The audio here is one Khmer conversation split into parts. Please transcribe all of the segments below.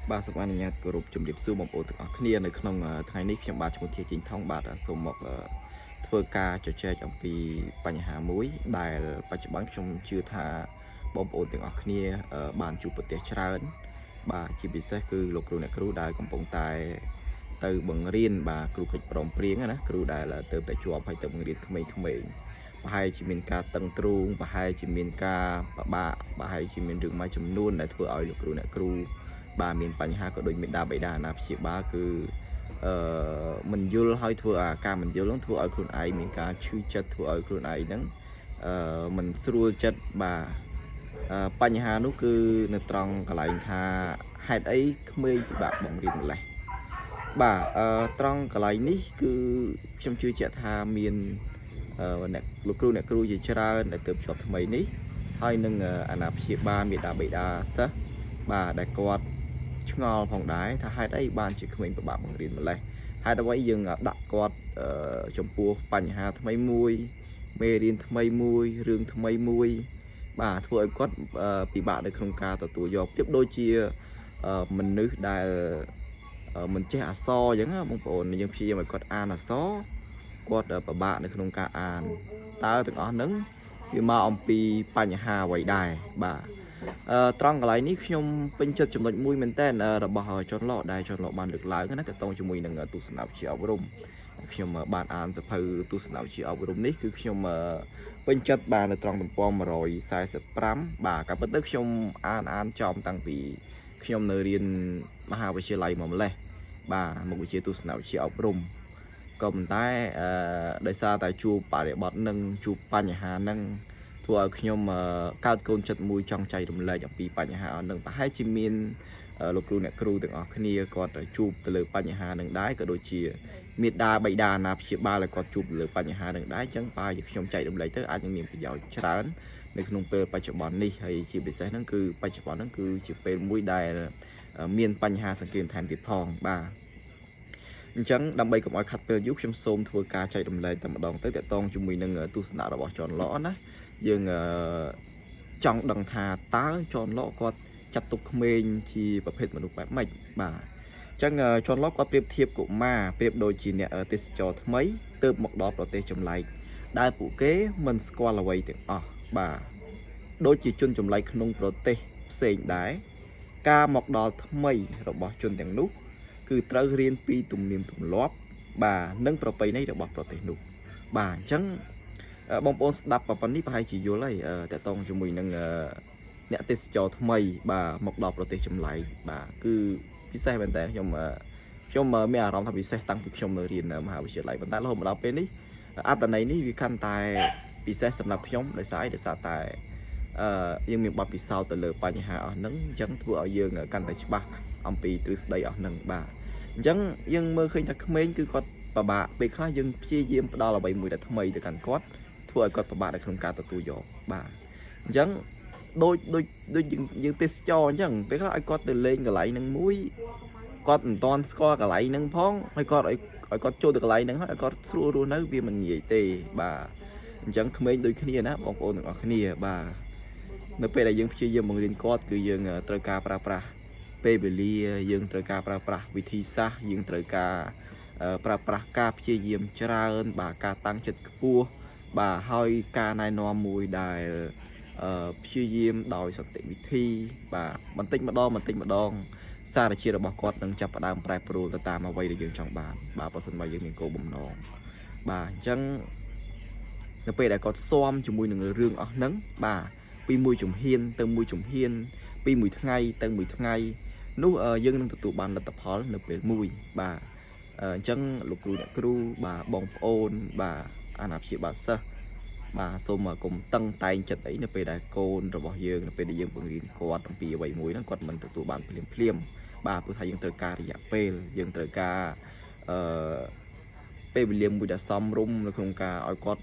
បាទសូមអនុញ្ញាតគោរពជំរាបសួរបងប្អូនទាំងអស់គ្នានៅក្នុងថ្ងៃនេះខ្ញុំបាទឈ្មោះជាជីងថងបាទសូមមកធ្វើការជជែកអំពីបញ្ហាមួយដែលបច្ចុប្បន្នខ្ញុំជឿថាបងប្អូនទាំងអស់គ្នាបានជួបប្រទះច្រើនបាទជាពិសេសគឺលោកគ្រូអ្នកគ្រូដែលកំពុងតែទៅបង្រៀនបាទគ្រូកិច្ចព្រមព្រៀងណាគ្រូដែលទៅតែជាប់ហើយទៅបង្រៀនក្មេងៗប្រហែលជាមានការតឹងទ្រូងប្រហែលជាមានការពិបាកប្រហែលជាមានរឿងមួយចំនួនដែលធ្វើឲ្យលោកគ្រូអ្នកគ្រូបាទមានបញ្ហាក៏ដូចមេដាបៃតាអាណាព្យាបាលគឺមិនយល់ហើយធ្វើអាការមិនយល់នឹងធ្វើឲ្យខ្លួនឯងមានការឈឺចិត្តធ្វើឲ្យខ្លួនឯងហ្នឹងមិនស្រួលចិត្តបាទបញ្ហានោះគឺនៅត្រង់កន្លែងថាហេតុអីក្មេងពិបាកបង្រៀនម្លេះបាទត្រង់កន្លែងនេះគឺខ្ញុំជឿជាក់ថាមានអ្នកលោកគ្រូអ្នកគ្រូជាច្រើនដែលទើបជាប់ថ្មីនេះហើយនឹងអាណាព្យាបាលមេដាបៃតាសិស្សបាទដែលគាត់ឆ្ងល់ផងដែរថាហេតុអីបានជាក្មេងពិបាកបង្រៀនម្លេះហេតុអ្វីយើងដាក់គាត់ចំពោះបញ្ហាថ្មីមួយមេរៀនថ្មីមួយរឿងថ្មីមួយបាទធ្វើឲ្យគាត់ពិបាកនៅក្នុងការទទួលយកtiếpដូចជាមនុស្សដែលមិនចេះអក្សរអញ្ចឹងបងប្អូនយើងព្យាយាមឲ្យគាត់អានអក្សរគាត់ពិបាកនៅក្នុងការអានតើទាំងអស់ហ្នឹងវាមកអំពីបញ្ហាអ្វីដែរបាទត្រង់កន្លែងនេះខ្ញុំពេញចិត្តចំណុចមួយមែនតើរបស់ចនឡដែលចនឡបានលើកឡើងណាតកតងជាមួយនឹងទស្សនវិជ្ជាអប់រំខ្ញុំបានអានសភៅទស្សនវិជ្ជាអប់រំនេះគឺខ្ញុំពេញចិត្តបាននៅត្រង់ទំព័រ145បាទក៏ប៉ុន្តែខ្ញុំអានចំតាំងពីខ្ញុំនៅរៀនមហាវិទ្យាល័យមកម្លេះបាទមុខវិជ្ជាទស្សនវិជ្ជាអប់រំក៏ប៉ុន្តែដោយសារតែជួបបរិបត្តិនឹងជួបបញ្ហានឹងធ្វើឲ្យខ្ញុំកើតកូនចិត្តមួយចង់ចែករំលែកអំពីបញ្ហានឹងប្រហែលជាមានលោកគ្រូអ្នកគ្រូទាំងអស់គ្នាគាត់ជួបទៅលើបញ្ហានឹងដែរក៏ដូចជាមេដាបៃតាអាណាព្យាបាលឲ្យគាត់ជួបទៅលើបញ្ហានឹងដែរអញ្ចឹងបើខ្ញុំចែករំលែកទៅអាចនឹងមានប្រយោជន៍ច្រើននៅក្នុងពេលបច្ចុប្បន្ននេះហើយជាពិសេសហ្នឹងគឺបច្ចុប្បន្នហ្នឹងគឺជាពេលមួយដែលមានបញ្ហាសង្គ្រាមថែមទៀតផងបាទអញ្ចឹងដើម្បីកុំឲ្យខាត់ពេលយូរខ្ញុំសូមធ្វើការចែករំលែកតែម្ដងទៅតកតងជាមួយនឹងទស្សនៈរបស់ចនឡណាយើងចង់ដឹងថាតើចនឡគាត់ចាត់ទុកក្មេងជាប្រភេទមនុស្សបែបម៉េចបាទអញ្ចឹងចនឡគាត់ប្រៀបធៀបកុមារប្រៀបដូចជាអ្នកទេសចរថ្មីទើបមកដល់ប្រទេសចម្លែកដែលពួកគេមិនស្គាល់អ្វីទាំងអស់បាទដូចជាជនចម្លែកក្នុងប្រទេសផ្សេងដែរការមកដល់ថ្មីរបស់ជនទាំងនោះគឺត្រូវរៀនពីទំនៀមទម្លាប់បាទនិងប្រពៃណីរបស់ប្រទេសនោះបាទអញ្ចឹងបងប្អូនស្ដាប់ប៉ុណ្នេះប្រហែលជាយល់ហើយតកតងជាមួយនឹងអ្នកទេសចរថ្មីបាទមកដល់ប្រទេសចម្លែកបាទគឺពិសេសមែនតើខ្ញុំមានអារម្មណ៍ថាពិសេសតាំងពីខ្ញុំនៅរៀនមហាវិទ្យាល័យប៉ុន្តែរហូតមកដល់ពេលនេះអត្តន័យនេះវាកាន់តែពិសេសសម្រាប់ខ្ញុំដោយសារតែយើងមានបទពិសោធន៍ទៅលើបញ្ហាអស់ហ្នឹងអញ្ចឹងធ្វើឲ្យយើងកាន់តែច្បាស់អំពីទ្រឹស្ដីអស់ហ្នឹងបាទអញ្ចឹងយើងមើលឃើញថាក្មេងគឺគាត់ពិបាកពេលខ្លះយើងព្យាយាមផ្ដល់អ្វីមួយដែលថ្មីទៅកាន់គាត់ធ្វើឲ្យគាត់ពិបាកនៅក្នុងការទទួលយកបាទអញ្ចឹងដូចយើងទេសចរអញ្ចឹងពេលខ្លះឲ្យគាត់ទៅលេងកន្លែងហ្នឹងមួយគាត់មិនតាន់ស្គាល់កន្លែងហ្នឹងផងហើយគាត់ឲ្យគាត់ចូលទៅកន្លែងហ្នឹងហើយឲ្យគាត់ស្រួលរស់នៅវាមិនងាយទេបាទអញ្ចឹងក្មេងដូចគ្នាណាបងប្អូនទាំងអស់គ្នាបាទនៅពេលដែលយើងព្យាយាមបង្រៀនគាត់គឺយើងត្រូវការប្រើប្រាស់ពេលវេលាយើងត្រូវការប្រើប្រាស់វិធីសាស្ត្រយើងត្រូវការប្រើប្រាស់ការព្យាយាមច្រើនបាទការតាំងចិត្តខ្ពស់បាទហើយការណែនាំមួយដែលព្យាយាមដោយសន្តិវិធីបាទបន្តិចម្ដងសារជាតិរបស់គាត់នឹងចាប់ផ្ដើមប្រែប្រួលទៅតាមអ្វីដែលយើងចង់បានបាទបើសិនបើយើងមានគោលបំណងបាទអញ្ចឹងនៅពេលដែលគាត់ស៊ាំជាមួយនឹងរឿងអស់ហ្នឹងបាទពីមួយជំហានទៅមួយជំហានពីមួយថ្ងៃទៅមួយថ្ងៃនោះយើងនឹងទទួលបានលទ្ធផលនៅពេលមួយបាទអញ្ចឹងលោកគ្រូអ្នកគ្រូបាទបងប្អូនបាទអាណាព្យាបាលសិស្សបាទសូមកុំតឹងតែងចិត្តអីនៅពេលដែលកូនរបស់យើងនៅពេលដែលយើងបង្រៀនគាត់អំពីអ្វីមួយហ្នឹងគាត់មិនទទួលបានភ្លាមបាទព្រោះថាយើងត្រូវការរយៈពេលយើងត្រូវការពេលវេលាមួយដែលសមរម្យនៅក្នុងការឲ្យគាត់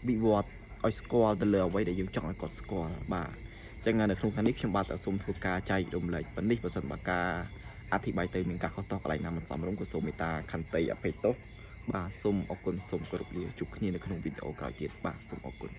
វិវត្តឲ្យស្គាល់ទៅលើអ្វីដែលយើងចង់ឲ្យគាត់ស្គាល់បាទអញ្ចឹងនៅក្នុងខាងនេះខ្ញុំបាទសូមធ្វើការចែករំលែកប៉ុណ្នេះបើសិនបើការអធិប្បាយទៅមានការខុសតកន្លែងណាមិនសមរម្យក៏សូមមេត្តាខន្តីអភ័យទោសបាទសូមអរគុណសូមគោរពលាជួបគ្នានៅក្នុងវីដេអូក្រោយទៀតបាទសូមអរគុណ